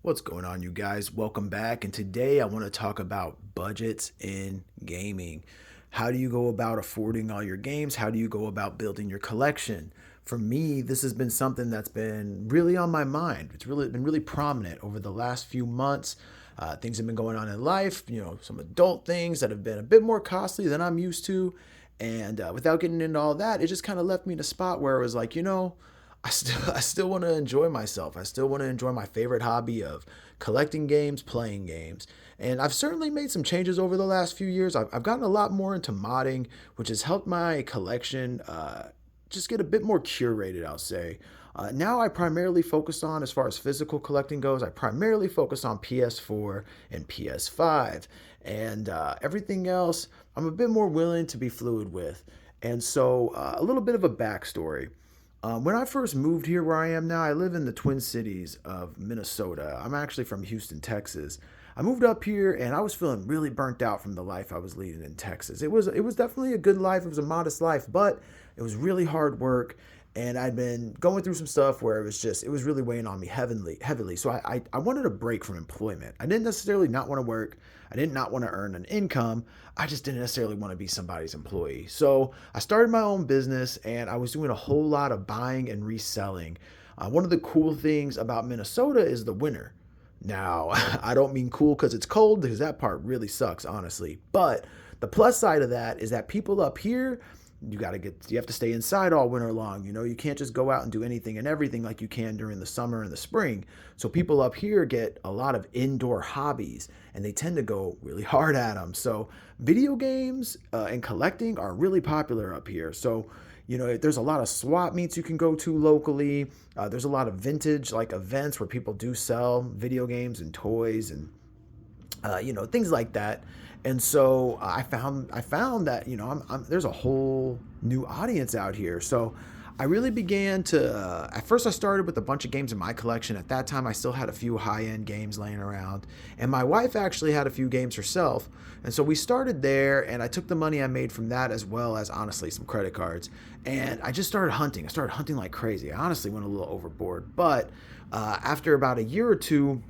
What's going on, you guys? Welcome back. And today I want to talk about budgets in gaming. How do you go about affording all your games? How do you go about building your collection? For me, this has been something that's been really on my mind. It's really been really prominent over the last few months. Things have been going on in life, some adult things that have been a bit more costly than I'm used to. And without getting into all that, it just kind of left me in a spot where it was like, I still want to enjoy myself. I still want to enjoy my favorite hobby of collecting games, playing games. And I've certainly made some changes over the last few years. I've gotten a lot more into modding, which has helped my collection just get a bit more curated, I'll say. Now I primarily focus on, as far as physical collecting goes, I primarily focus on PS4 and PS5. And everything else, I'm a bit more willing to be fluid with. And so, a little bit of a backstory. When I first moved here where I am now, I live in the Twin Cities of Minnesota. I'm actually from Houston, Texas. I moved up here and I was feeling really burnt out from the life I was leading in Texas. It was definitely a good life. It was a modest life, but it was really hard work. And I'd been going through some stuff where it was really weighing on me heavily. So I wanted a break from employment. I didn't necessarily not want to work. I did not want to earn an income. I just didn't necessarily want to be somebody's employee. So I started my own business and I was doing a whole lot of buying and reselling. One of the cool things about Minnesota is the winter. Now, I don't mean cool because it's cold, because that part really sucks, honestly. But the plus side of that is that people up here, you have to stay inside all winter long. You can't just go out and do anything and everything like you can during the summer and the spring. So people up here get a lot of indoor hobbies and they tend to go really hard at them. So video games and collecting are really popular up here. So there's a lot of swap meets you can go to locally. There's a lot of vintage like events where people do sell video games and toys and things like that. And so I found that there's a whole new audience out here. So I really began to. At first, I started with a bunch of games in my collection. At that time, I still had a few high-end games laying around, and my wife actually had a few games herself. And so we started there, and I took the money I made from that, as well as honestly some credit cards, and I just started hunting. I started hunting like crazy. I honestly went a little overboard, but after about a year or two,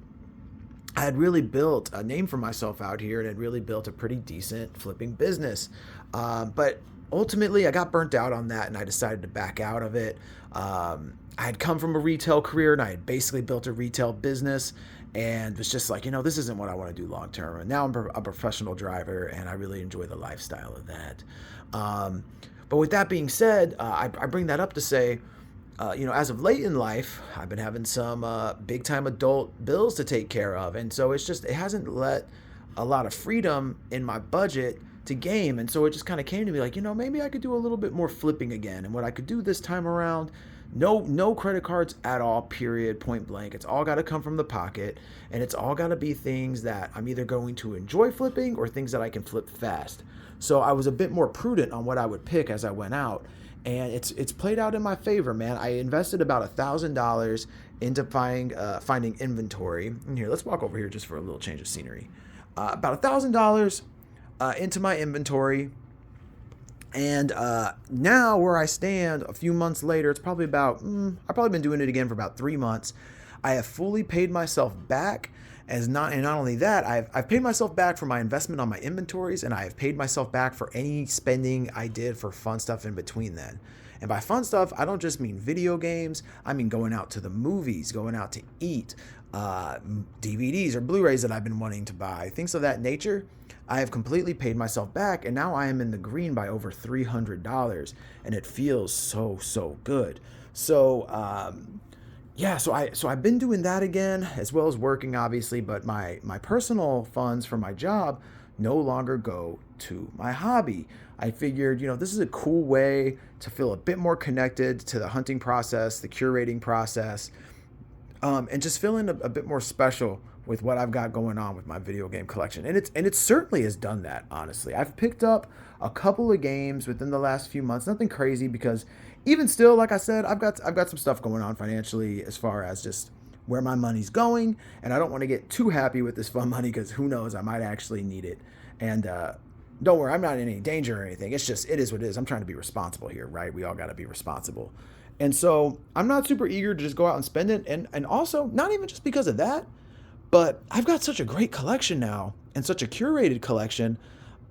I had really built a name for myself out here and had really built a pretty decent flipping business. But ultimately, I got burnt out on that and I decided to back out of it. I had come from a retail career and I had basically built a retail business and was just like, this isn't what I want to do long term. And now I'm a professional driver and I really enjoy the lifestyle of that. But with that being said, I bring that up to say, as of late in life, I've been having some big time adult bills to take care of. And so it hasn't let a lot of freedom in my budget to game. And so it just kind of came to me like, maybe I could do a little bit more flipping again. And what I could do this time around, no credit cards at all, period, point blank. It's all got to come from the pocket. And it's all got to be things that I'm either going to enjoy flipping or things that I can flip fast. So I was a bit more prudent on what I would pick as I went out, and it's played out in my favor, man. I invested about $1,000 into finding inventory. And here, let's walk over here just for a little change of scenery. About $1,000 into my inventory, and now where I stand, a few months later, it's probably about I've probably been doing it again for about 3 months. I have fully paid myself back. And not only that, I've paid myself back for my investment on my inventories, and I have paid myself back for any spending I did for fun stuff in between then. And by fun stuff, I don't just mean video games. I mean going out to the movies, going out to eat, DVDs or Blu-rays that I've been wanting to buy, things of that nature. I have completely paid myself back, and now I am in the green by over $300, and it feels so good. So yeah, so I've been doing that again, as well as working, obviously, but my personal funds for my job no longer go to my hobby. I figured, this is a cool way to feel a bit more connected to the hunting process, the curating process, and just feeling a bit more special with what I've got going on with my video game collection. And it certainly has done that, honestly. I've picked up a couple of games within the last few months, nothing crazy, because even still, like I said, I've got some stuff going on financially as far as just where my money's going, and I don't want to get too happy with this fun money because who knows, I might actually need it. And don't worry, I'm not in any danger or anything. It is what it is. I'm trying to be responsible here, right? We all got to be responsible. And so I'm not super eager to just go out and spend it. And also, not even just because of that, But I've got such a great collection now and such a curated collection.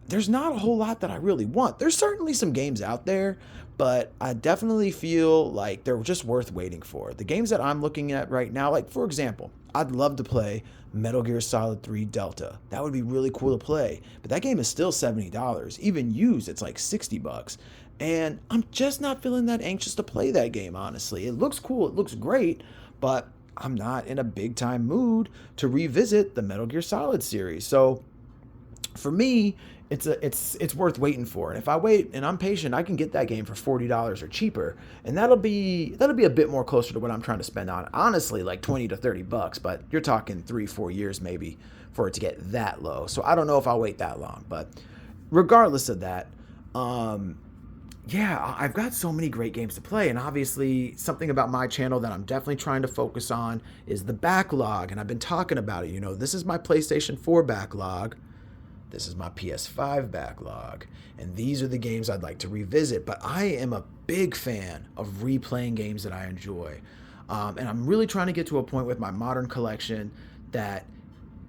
There's not a whole lot that I really want. There's certainly some games out there, but I definitely feel like they're just worth waiting for. The games that I'm looking at right now, like for example, I'd love to play Metal Gear Solid 3 Delta. That would be really cool to play, but that game is still $70. Even used, it's like 60 bucks. And I'm just not feeling that anxious to play that game, honestly. It looks cool, it looks great, but I'm not in a big time mood to revisit the Metal Gear Solid series. So for me, it's worth waiting for. And if I wait and I'm patient, I can get that game for $40 or cheaper, and that'll be a bit more closer to what I'm trying to spend on. Honestly, like 20 to 30 bucks, but you're talking 3-4 years maybe for it to get that low. So I don't know if I'll wait that long, but regardless of that, yeah, I've got so many great games to play, and obviously something about my channel that I'm definitely trying to focus on is the backlog, and I've been talking about it. This is my PlayStation 4 backlog. This is my PS5 backlog, and these are the games I'd like to revisit. But I am a big fan of replaying games that I enjoy, and I'm really trying to get to a point with my modern collection that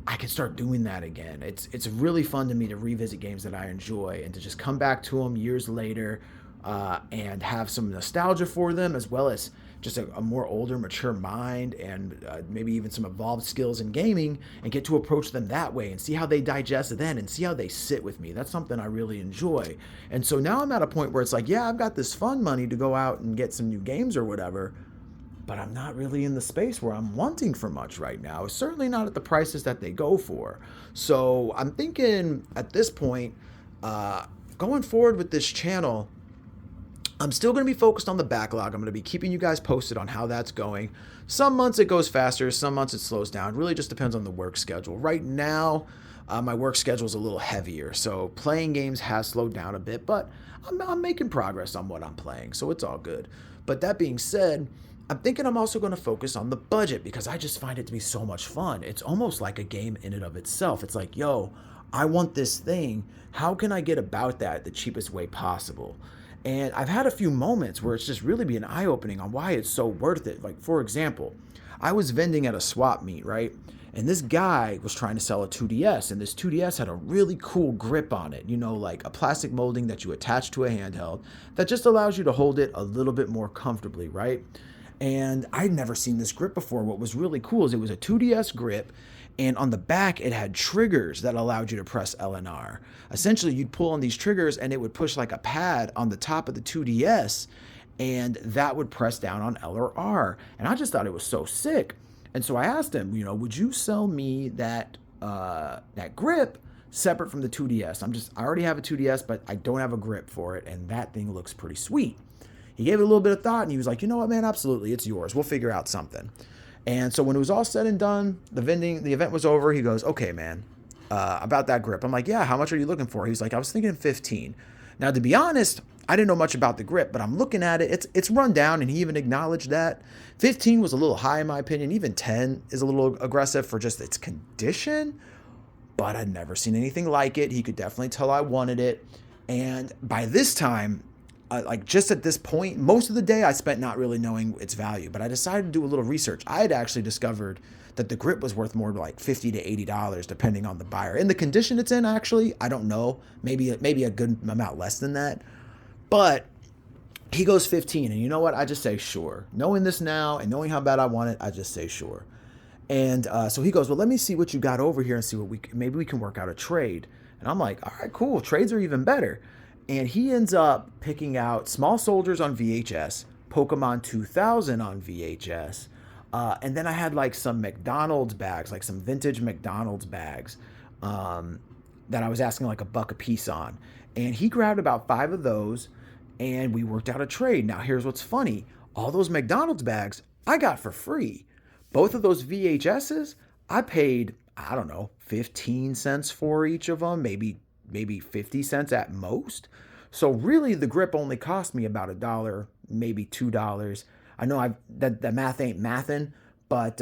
I can start doing that again. It's really fun to me to revisit games that I enjoy and to just come back to them years later, and have some nostalgia for them, as well as just a more older, mature mind, and maybe even some evolved skills in gaming, and get to approach them that way and see how they digest then and see how they sit with me. That's something I really enjoy. And so now I'm at a point where it's like, yeah, I've got this fun money to go out and get some new games or whatever, but I'm not really in the space where I'm wanting for much right now. Certainly not at the prices that they go for. So I'm thinking at this point, going forward with this channel, I'm still going to be focused on the backlog. I'm going to be keeping you guys posted on how that's going. Some months it goes faster, some months it slows down. It really just depends on the work schedule. Right now, my work schedule is a little heavier, so playing games has slowed down a bit, but I'm making progress on what I'm playing, so it's all good. But that being said, I'm thinking I'm also going to focus on the budget, because I just find it to be so much fun. It's almost like a game in and of itself. It's like, yo, I want this thing. How can I get about that the cheapest way possible? And I've had a few moments where it's just really been eye-opening on why it's so worth it. Like, for example, I was vending at a swap meet, right? And this guy was trying to sell a 2DS, and this 2DS had a really cool grip on it, like a plastic molding that you attach to a handheld that just allows you to hold it a little bit more comfortably, right? And I'd never seen this grip before. What was really cool is it was a 2DS grip, and on the back it had triggers that allowed you to press L and R. Essentially, you'd pull on these triggers and it would push like a pad on the top of the 2DS, and that would press down on L or R. And I just thought it was so sick. And so I asked him, would you sell me that grip separate from the 2DS? I already have a 2DS, but I don't have a grip for it, and that thing looks pretty sweet. He gave it a little bit of thought, and he was like, you know what, man, absolutely, it's yours. We'll figure out something. And so when it was all said and done, the event was over. He goes, okay, man, about that grip. I'm like, yeah, how much are you looking for? He's like, I was thinking 15. Now, to be honest, I didn't know much about the grip, but I'm looking at it. It's run down, and he even acknowledged that. 15 was a little high in my opinion. Even 10 is a little aggressive for just its condition, but I'd never seen anything like it. He could definitely tell I wanted it. And by this time, like just at this point, most of the day I spent not really knowing its value, but I decided to do a little research. I had actually discovered that the grip was worth more like $50 to $80, depending on the buyer. And the condition it's in, actually, I don't know, maybe a good amount less than that. But he goes 15, and you know what? I just say sure. Knowing this now and knowing how bad I want it, I just say sure. And so he goes, well, let me see what you got over here and see maybe we can work out a trade. And I'm like, all right, cool. Trades are even better. And he ends up picking out Small Soldiers on VHS, Pokemon 2000 on VHS, and then I had like some McDonald's bags, like some vintage McDonald's bags, that I was asking like $1 a piece on. And he grabbed about 5 of those, and we worked out a trade. Now, here's what's funny. All those McDonald's bags I got for free. Both of those VHSs, I paid, I don't know, 15 cents for each of them, maybe 50 cents at most. So really the grip only cost me about $1, maybe $2. I know that math ain't mathin', but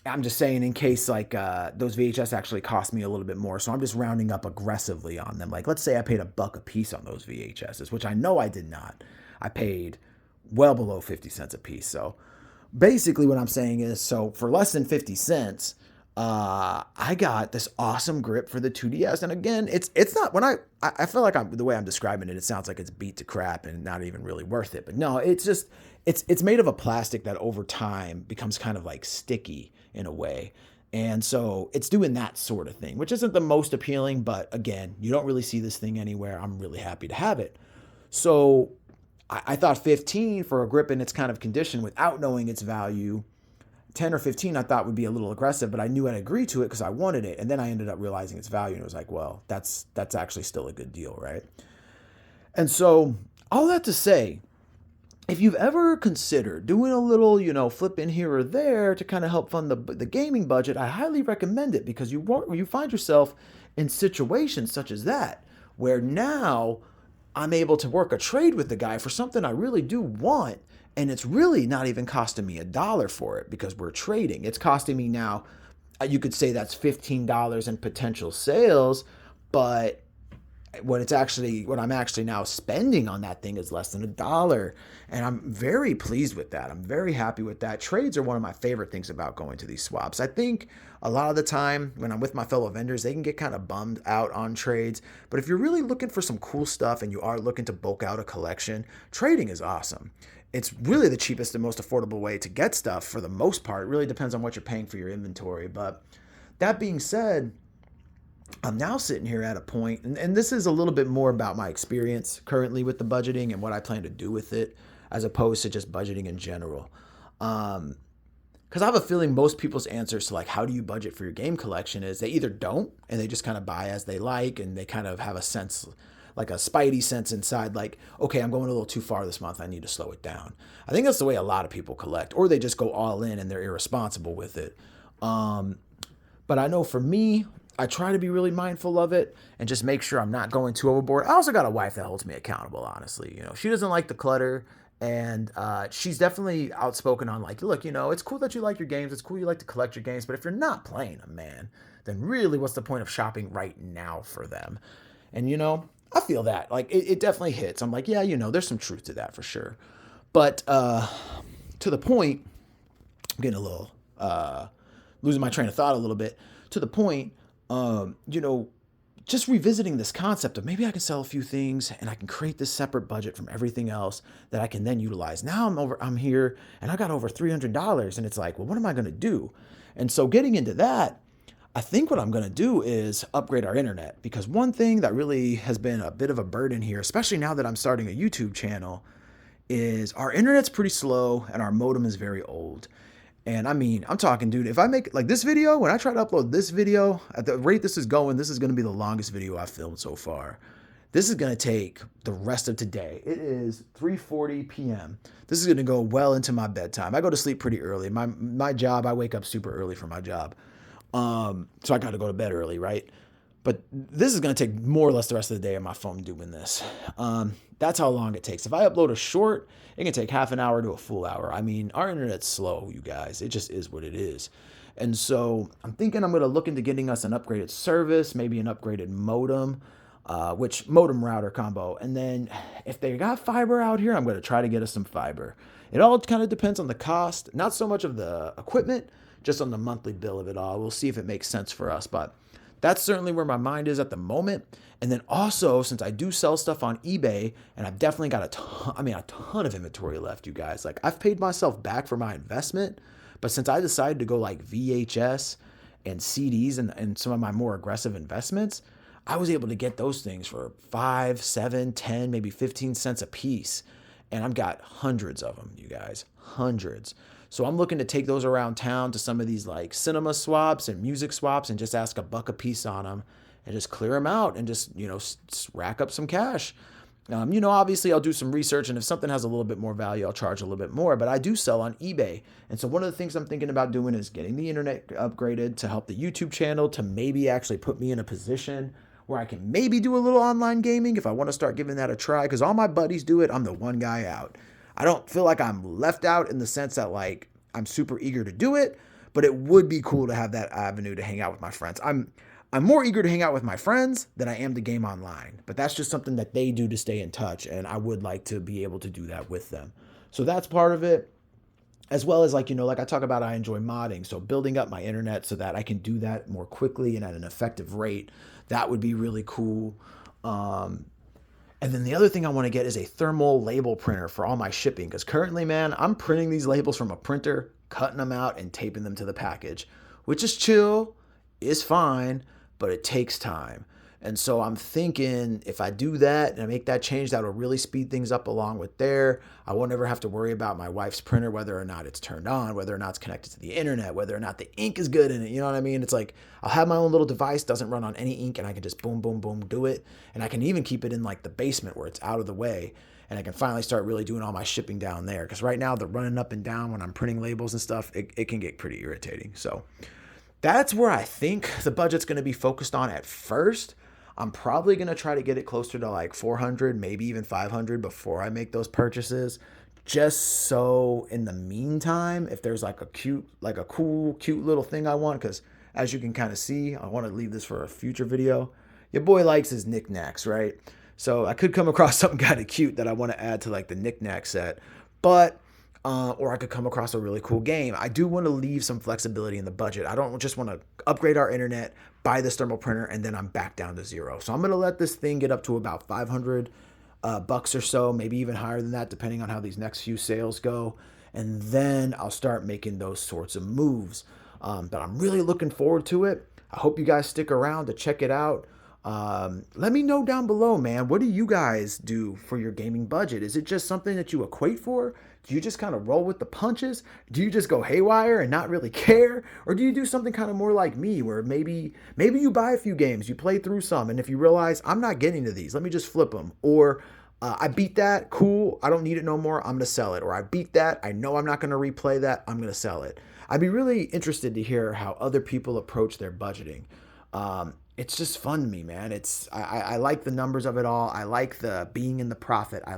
I'm just saying in case like those VHS actually cost me a little bit more. So I'm just rounding up aggressively on them. Like let's say I paid $1 a piece on those VHSs, which I know I did not. I paid well below 50 cents a piece. So basically what I'm saying is, so for less than 50 cents, I got this awesome grip for the 2DS. And again, it's not when I feel like the way I'm describing it, it sounds like it's beat to crap and not even really worth it. But no, it's just it's made of a plastic that over time becomes kind of like sticky in a way. And so it's doing that sort of thing, which isn't the most appealing, but again, you don't really see this thing anywhere. I'm really happy to have it. So I thought 15 for a grip in its kind of condition without knowing its value. 10 or 15 I thought would be a little aggressive, but I knew I'd agree to it because I wanted it. And then I ended up realizing its value and it was like, well, that's actually still a good deal, right? And so all that to say, if you've ever considered doing a little, flip in here or there to kind of help fund the gaming budget, I highly recommend it because you find yourself in situations such as that where now I'm able to work a trade with the guy for something I really do want. And it's really not even costing me $1 for it because we're trading. It's costing me now, you could say that's $15 in potential sales, but what I'm actually now spending on that thing is less than $1. And I'm very pleased with that. I'm very happy with that. Trades are one of my favorite things about going to these swaps. I think a lot of the time when I'm with my fellow vendors, they can get kind of bummed out on trades. But if you're really looking for some cool stuff and you are looking to bulk out a collection, trading is awesome. It's really the cheapest and most affordable way to get stuff for the most part. It really depends on what you're paying for your inventory. But that being said, I'm now sitting here at a point, and this is a little bit more about my experience currently with the budgeting and what I plan to do with it, as opposed to just budgeting in general. Because I have a feeling most people's answers to like, how do you budget for your game collection is they either don't, and they just kind of buy as they like, and they kind of have a sense, like a spidey sense inside, like, okay, I'm going a little too far this month. I need to slow it down. I think that's the way a lot of people collect, or they just go all in and they're irresponsible with it. But I know for me, I try to be really mindful of it and just make sure I'm not going too overboard. I also got a wife that holds me accountable, honestly. She doesn't like the clutter, and she's definitely outspoken on like, look, it's cool that you like your games. It's cool you like to collect your games, but if you're not playing them, man, then really what's the point of shopping right now for them? And I feel that like it definitely hits. I'm like, yeah, there's some truth to that for sure. But to the point, I'm getting a little losing my train of thought a little bit. To the point, just revisiting this concept of maybe I can sell a few things and I can create this separate budget from everything else that I can then utilize. Now I'm here and I got over $300 and it's like, well, what am I going to do? And so getting into that, I think what I'm going to do is upgrade our internet, because one thing that really has been a bit of a burden here, especially now that I'm starting a YouTube channel, is our internet's pretty slow and our modem is very old. And I mean, I'm talking, dude, if I make like this video, when I try to upload this video at the rate this is going, this is going to be the longest video I've filmed so far. This is going to take the rest of today. It is 3:40 p.m. This is going to go well into my bedtime. I go to sleep pretty early. My job, I wake up super early for my job. So I got to go to bed early, right? But this is going to take more or less the rest of the day on my phone doing this. That's how long it takes. If I upload a short, it can take half an hour to a full hour. I mean, our internet's slow, you guys. It just is what it is. And so I'm thinking I'm going to look into getting us an upgraded service, maybe an upgraded modem, which modem router combo. And then if they got fiber out here, I'm going to try to get us some fiber. It all kind of depends on the cost, not so much of the equipment, just on the monthly bill of it all. We'll see if it makes sense for us. But that's certainly where my mind is at the moment. And then also, since I do sell stuff on eBay, and I've definitely got a ton of inventory left, you guys. Like, I've paid myself back for my investment, but since I decided to go like VHS and CDs and some of my more aggressive investments, I was able to get those things for 5, 7, 10, maybe 15 cents a piece. And I've got hundreds of them, you guys, hundreds. So I'm looking to take those around town to some of these like cinema swaps and music swaps and just ask $1 a piece on them and just clear them out and just, rack up some cash. Obviously I'll do some research, and if something has a little bit more value, I'll charge a little bit more, but I do sell on eBay. And so one of the things I'm thinking about doing is getting the internet upgraded to help the YouTube channel, to maybe actually put me in a position where I can maybe do a little online gaming if I want to start giving that a try, because all my buddies do it. I'm the one guy out. I don't feel like I'm left out in the sense that like I'm super eager to do it, but it would be cool to have that avenue to hang out with my friends. I'm more eager to hang out with my friends than I am to game online, but that's just something that they do to stay in touch, and I would like to be able to do that with them. So that's part of it. as well as like, like I talk about, I enjoy modding. So building up my internet so that I can do that more quickly and at an effective rate, that would be really cool. Um, and then the other thing I want to get is a thermal label printer for all my shipping. Because currently, man, I'm printing these labels from a printer, cutting them out, and taping them to the package, which is chill, is fine, but it takes time. And so I'm thinking if I do that and I make that change, that'll really speed things up along with there. I won't ever have to worry about my wife's printer, whether or not it's turned on, whether or not it's connected to the internet, whether or not the ink is good in it. You know what I mean? It's like I'll have my own little device, doesn't run on any ink, and I can just boom, boom, boom, do it. And I can even keep it in like the basement where it's out of the way. And I can finally start really doing all my shipping down there. Because right now, the running up and down when I'm printing labels and stuff, it can get pretty irritating. So that's where I think the budget's going to be focused on at first. I'm probably going to try to get it closer to like 400, maybe even 500 before I make those purchases. Just so in the meantime, if there's like a cool, cute little thing I want, because as you can kind of see, I want to leave this for a future video. Your boy likes his knickknacks, right? So I could come across something kind of cute that I want to add to like the knickknack set, but or I could come across a really cool game. I do want to leave some flexibility in the budget. I don't just want to upgrade our internet, buy this thermal printer, and then I'm back down to zero. So I'm going to let this thing get up to about 500 bucks or so, maybe even higher than that, depending on how these next few sales go. And then I'll start making those sorts of moves. But I'm really looking forward to it. I hope you guys stick around to check it out. Let me know down below, man. What do you guys do for your gaming budget? Is it just something that you equate for? Do you just kind of roll with the punches? Do you just go haywire and not really care? Or do you do something kind of more like me where maybe you buy a few games, you play through some, and if you realize I'm not getting to these, let me just flip them. Or I beat that, cool, I don't need it no more, I'm going to sell it. Or I beat that, I know I'm not going to replay that, I'm going to sell it. I'd be really interested to hear how other people approach their budgeting. It's just fun to me, man. I like the numbers of it all. I like the being in the profit. I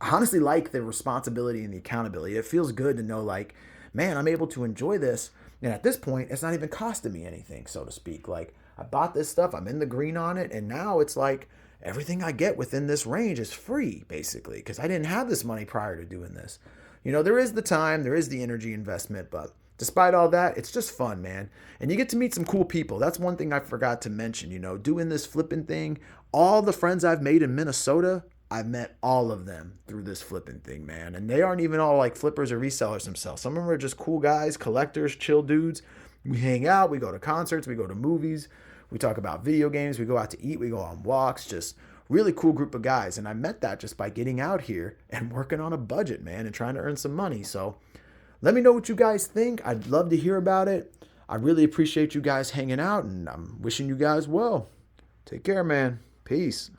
honestly like the responsibility and the accountability. It feels good to know like, man, I'm able to enjoy this. And at this point, it's not even costing me anything, so to speak. Like I bought this stuff, I'm in the green on it, and now it's like everything I get within this range is free, basically, because I didn't have this money prior to doing this. There is the time, there is the energy investment, but despite all that, it's just fun, man. And you get to meet some cool people. That's one thing I forgot to mention, doing this flipping thing. All the friends I've made in Minnesota, I've met all of them through this flipping thing, man. And they aren't even all like flippers or resellers themselves. Some of them are just cool guys, collectors, chill dudes. We hang out, we go to concerts, we go to movies, we talk about video games, we go out to eat, we go on walks, just really cool group of guys. And I met that just by getting out here and working on a budget, man, and trying to earn some money. So let me know what you guys think. I'd love to hear about it. I really appreciate you guys hanging out, and I'm wishing you guys well. Take care, man. Peace.